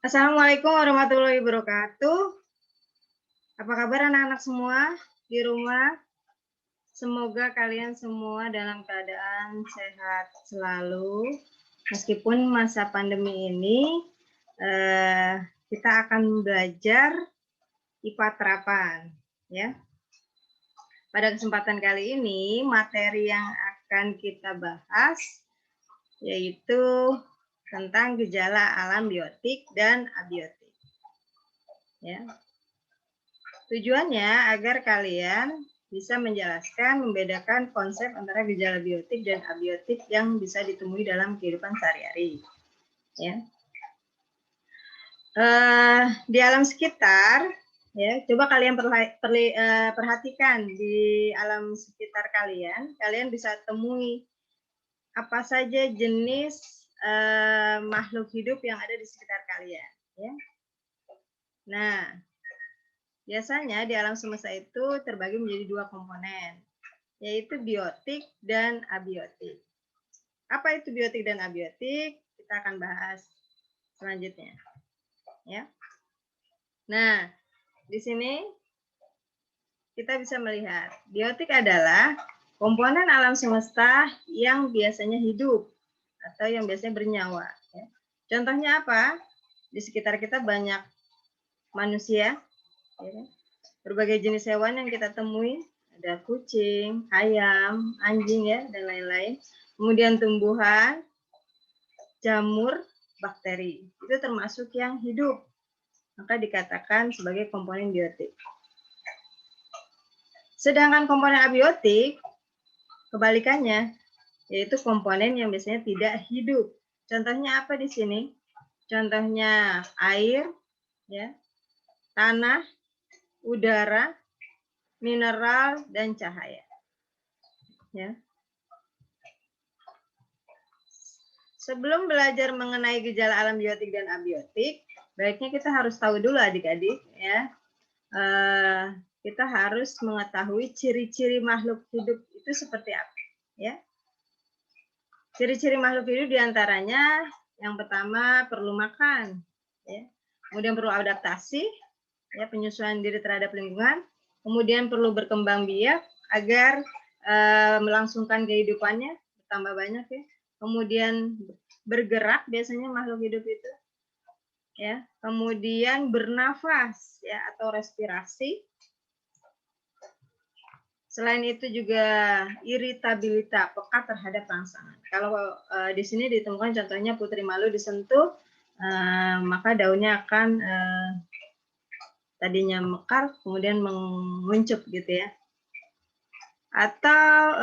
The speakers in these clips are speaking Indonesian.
Assalamualaikum warahmatullahi wabarakatuh. Apa kabar anak-anak semua di rumah? Semoga kalian semua dalam keadaan sehat selalu. Meskipun masa pandemi ini, kita akan belajar IPA terapan, ya. Pada kesempatan kali ini, materi yang akan kita bahas yaitu tentang gejala alam biotik dan abiotik. Ya. Tujuannya agar kalian bisa menjelaskan, membedakan konsep antara gejala biotik dan abiotik yang bisa ditemui dalam kehidupan sehari-hari. Ya. Di alam sekitar, ya, coba kalian perhatikan di alam sekitar kalian, kalian bisa temui apa saja jenis makhluk hidup yang ada di sekitar kalian. Ya. Nah, biasanya di alam semesta itu terbagi menjadi dua komponen, yaitu biotik dan abiotik. Apa itu biotik dan abiotik? Kita akan bahas selanjutnya. Ya. Nah, di sini kita bisa melihat biotik adalah komponen alam semesta yang biasanya hidup atau yang biasanya bernyawa. Ya. Contohnya apa? Di sekitar kita banyak manusia, ya, berbagai jenis hewan yang kita temui, ada kucing, ayam, anjing, ya, dan lain-lain. Kemudian tumbuhan, jamur, bakteri. Itu termasuk yang hidup. Maka dikatakan sebagai komponen biotik. Sedangkan komponen abiotik, kebalikannya, yaitu komponen yang biasanya tidak hidup. Contohnya apa di sini? Contohnya air, ya, tanah, udara, mineral, dan cahaya. Ya. Sebelum belajar mengenai gejala alam biotik dan abiotik, baiknya kita harus tahu dulu adik-adik, ya. Kita harus mengetahui ciri-ciri makhluk hidup itu seperti apa, ya. Ciri-ciri makhluk hidup diantaranya yang pertama perlu makan, ya. Kemudian perlu adaptasi, ya, penyesuaian diri terhadap lingkungan. Kemudian perlu berkembang biak agar melangsungkan kehidupannya bertambah banyak, ya. Kemudian bergerak biasanya makhluk hidup itu, ya. Kemudian bernafas, ya, atau respirasi. Selain itu juga iritabilitas, peka terhadap rangsangan. Kalau di sini ditemukan contohnya putri malu disentuh, maka daunnya akan tadinya mekar, kemudian menguncup gitu, ya. Atau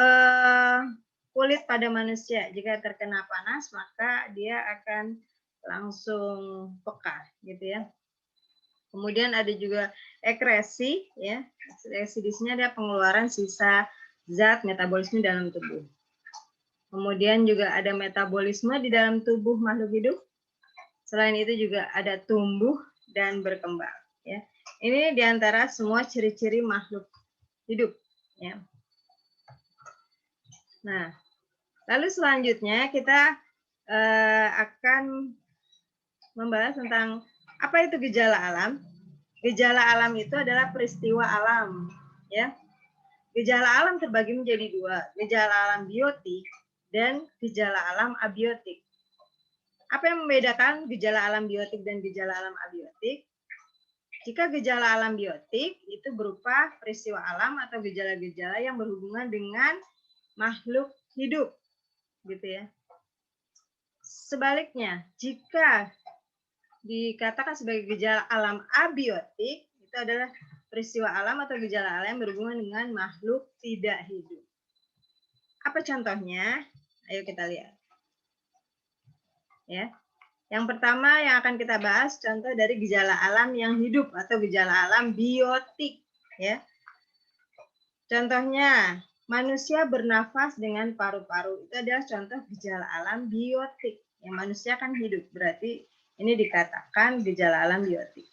kulit pada manusia, jika terkena panas maka dia akan langsung peka gitu, ya. Kemudian ada juga ekresi, ya. Ekresi di sini ada pengeluaran sisa zat metabolisme dalam tubuh. Kemudian juga ada metabolisme di dalam tubuh makhluk hidup. Selain itu juga ada tumbuh dan berkembang, ya. Ini diantara semua ciri-ciri makhluk hidup, ya. Nah, lalu selanjutnya kita akan membahas tentang apa itu gejala alam. Gejala alam itu adalah peristiwa alam, ya. Gejala alam terbagi menjadi dua, gejala alam biotik dan gejala alam abiotik. Apa yang membedakan gejala alam biotik dan gejala alam abiotik? Jika gejala alam biotik itu berupa peristiwa alam atau gejala-gejala yang berhubungan dengan makhluk hidup, gitu, ya. Sebaliknya, jika dikatakan sebagai gejala alam abiotik, itu adalah peristiwa alam atau gejala alam yang berhubungan dengan makhluk tidak hidup. Apa contohnya? Ayo kita lihat. Ya. Yang pertama yang akan kita bahas contoh dari gejala alam yang hidup atau gejala alam biotik, ya. Contohnya, manusia bernafas dengan paru-paru. Itu adalah contoh gejala alam biotik. Yang manusia kan hidup, berarti ini dikatakan gejala alam biotik.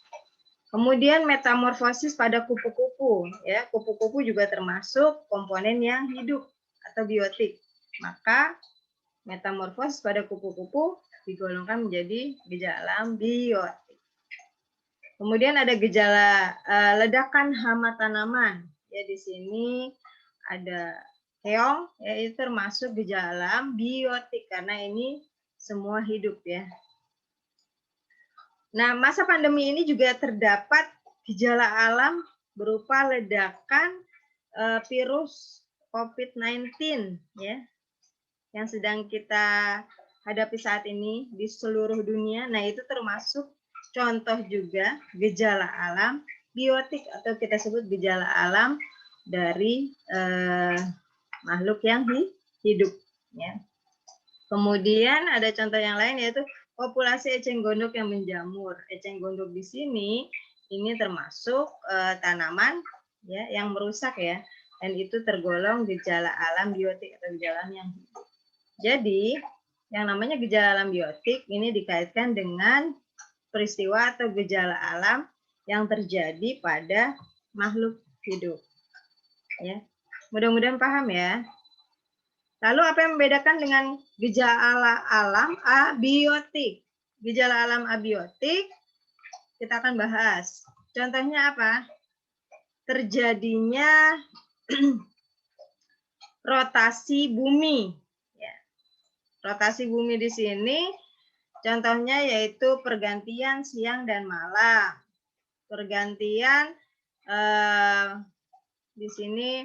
Kemudian metamorfosis pada kupu-kupu, ya. Kupu-kupu juga termasuk komponen yang hidup atau biotik. Maka metamorfosis pada kupu-kupu digolongkan menjadi gejala alam biotik. Kemudian ada gejala ledakan hama tanaman. Ya, di sini ada keong, ya, itu termasuk gejala biotik karena ini semua hidup ya. Nah, masa pandemi ini juga terdapat gejala alam berupa ledakan virus COVID-19 ya, yang sedang kita hadapi saat ini di seluruh dunia. Nah, itu termasuk contoh juga gejala alam biotik atau kita sebut gejala alam dari makhluk yang hidup ya. Kemudian ada contoh yang lain yaitu populasi eceng gondok yang menjamur. Eceng gondok di sini ini termasuk tanaman ya yang merusak ya, dan itu tergolong gejala alam biotik atau gejala yang hidup. Jadi yang namanya gejala alam biotik ini dikaitkan dengan peristiwa atau gejala alam yang terjadi pada makhluk hidup. Ya, mudah-mudahan paham ya. Lalu apa yang membedakan dengan gejala alam abiotik? Gejala alam abiotik kita akan bahas. Contohnya apa? Terjadinya rotasi bumi. Ya. Rotasi bumi di sini contohnya yaitu pergantian siang dan malam. Pergantian di sini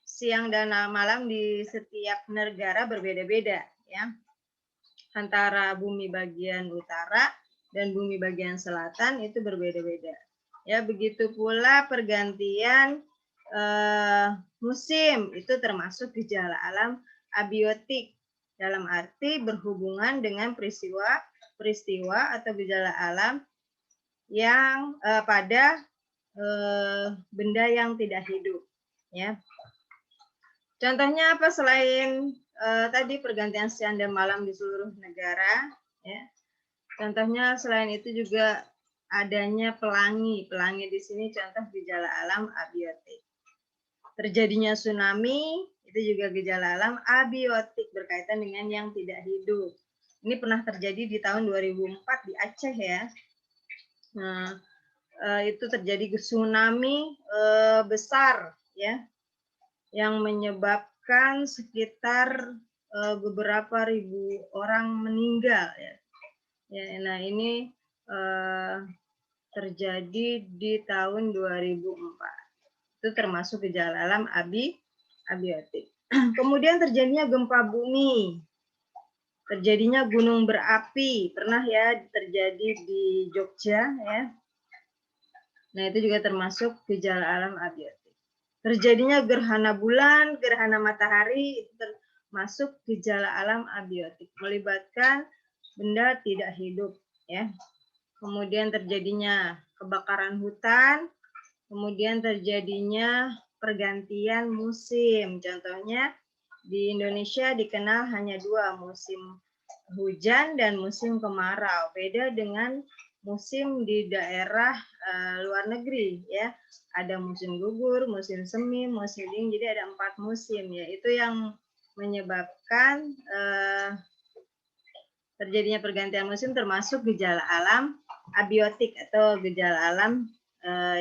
siang dan malam di setiap negara berbeda-beda ya. Antara bumi bagian utara dan bumi bagian selatan itu berbeda-beda. Ya, begitu pula pergantian musim itu termasuk gejala alam abiotik dalam arti berhubungan dengan peristiwa atau gejala alam yang pada benda yang tidak hidup ya. Contohnya apa selain tadi pergantian siang dan malam di seluruh negara ya. Contohnya selain itu juga adanya pelangi. Pelangi di sini contoh gejala alam abiotik. Terjadinya tsunami itu juga gejala alam abiotik berkaitan dengan yang tidak hidup. Ini pernah terjadi di tahun 2004 di Aceh ya. Nah, itu terjadi tsunami besar ya, yang menyebabkan sekitar beberapa ribu orang meninggal ya. Ya, nah ini terjadi di tahun 2004. Itu termasuk gejala alam abiotik. Kemudian terjadinya gempa bumi, terjadinya gunung berapi, pernah ya terjadi di Jogja ya. Nah itu juga termasuk gejala alam abiotik. Terjadinya gerhana bulan, gerhana matahari, itu termasuk gejala alam abiotik, melibatkan benda tidak hidup ya. Kemudian terjadinya kebakaran hutan, kemudian terjadinya pergantian musim. Contohnya di Indonesia dikenal hanya 2, musim hujan dan musim kemarau. Beda dengan musim di daerah luar negeri ya. Ada musim gugur, musim semi, musim dingin. Jadi ada 4 musim ya. Itu yang menyebabkan terjadinya pergantian musim termasuk gejala alam abiotik atau gejala alam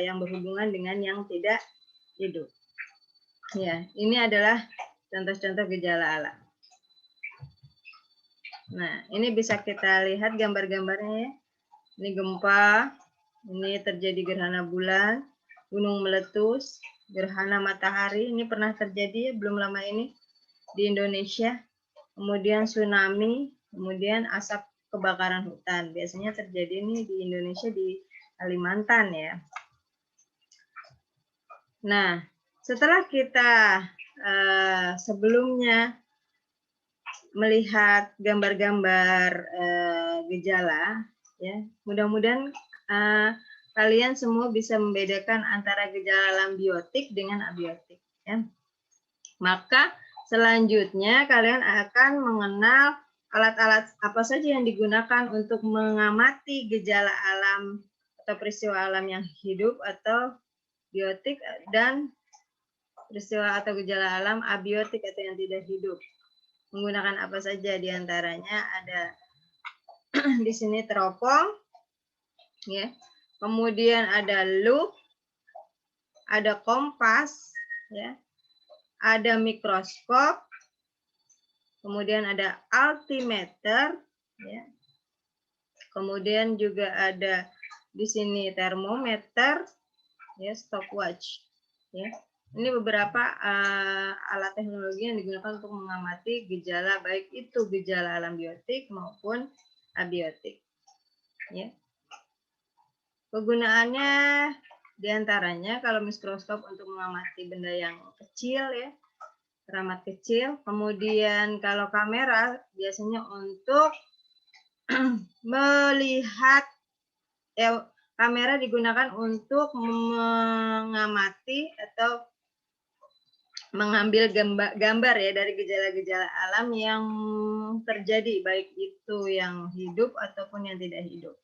yang berhubungan dengan yang tidak hidup. Ya, ini adalah contoh-contoh gejala alam. Nah, ini bisa kita lihat gambar-gambarnya ya. Ini gempa, ini terjadi gerhana bulan, gunung meletus, gerhana matahari. Ini pernah terjadi belum lama ini di Indonesia. Kemudian tsunami, kemudian asap kebakaran hutan. Biasanya terjadi ini di Indonesia di Kalimantan ya. Nah, setelah kita sebelumnya melihat gambar-gambar gejala, ya, mudah-mudahan kalian semua bisa membedakan antara gejala alam biotik dengan abiotik. Ya. Maka selanjutnya kalian akan mengenal alat-alat apa saja yang digunakan untuk mengamati gejala alam atau peristiwa alam yang hidup atau biotik dan peristiwa atau gejala alam abiotik atau yang tidak hidup. Menggunakan apa saja diantaranya ada di sini teropong, ya. kemudian ada loop, ada kompas, ya, ada mikroskop, kemudian ada altimeter, ya, kemudian juga ada di sini termometer, ya, stopwatch, ya. Ini beberapa alat teknologi yang digunakan untuk mengamati gejala, baik itu gejala alam biotik maupun abiotik. Ya. Kegunaannya diantaranya kalau mikroskop untuk mengamati benda yang kecil, ya, teramat kecil. Kemudian kalau kamera biasanya untuk melihat, ya, kamera digunakan untuk mengamati atau mengambil gambar ya dari gejala-gejala alam yang terjadi, baik itu yang hidup ataupun yang tidak hidup.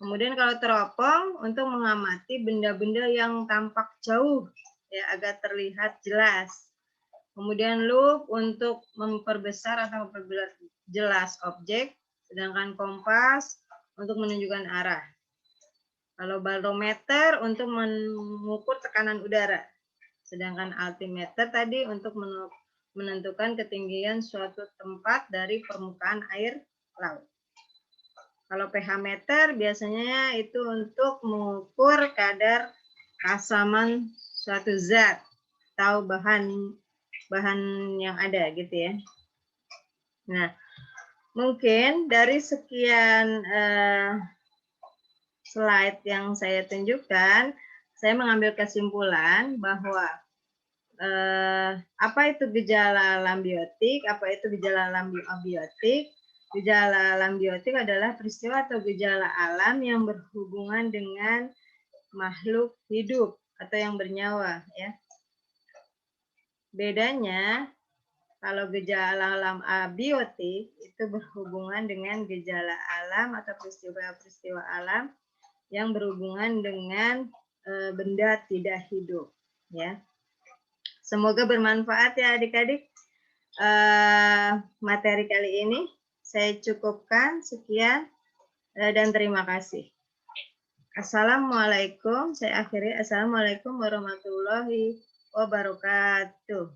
Kemudian kalau teropong untuk mengamati benda-benda yang tampak jauh, ya, agar terlihat jelas. Kemudian loop untuk memperbesar atau memperjelas objek, sedangkan kompas untuk menunjukkan arah. Kalau barometer untuk mengukur tekanan udara. Sedangkan altimeter tadi untuk menentukan ketinggian suatu tempat dari permukaan air laut. Kalau pH meter biasanya itu untuk mengukur kadar keasaman suatu zat atau bahan yang ada gitu ya. Nah, mungkin dari sekian slide yang saya tunjukkan, saya mengambil kesimpulan bahwa apa itu gejala alam biotik, apa itu gejala alam abiotik. Gejala alam biotik adalah peristiwa atau gejala alam yang berhubungan dengan makhluk hidup atau yang bernyawa, ya. Bedanya kalau gejala alam abiotik itu berhubungan dengan gejala alam atau peristiwa-peristiwa alam yang berhubungan dengan benda tidak hidup, ya. Semoga bermanfaat ya adik-adik. Materi kali ini saya cukupkan, sekian dan terima kasih. Assalamualaikum, saya akhiri. Assalamualaikum warahmatullahi wabarakatuh.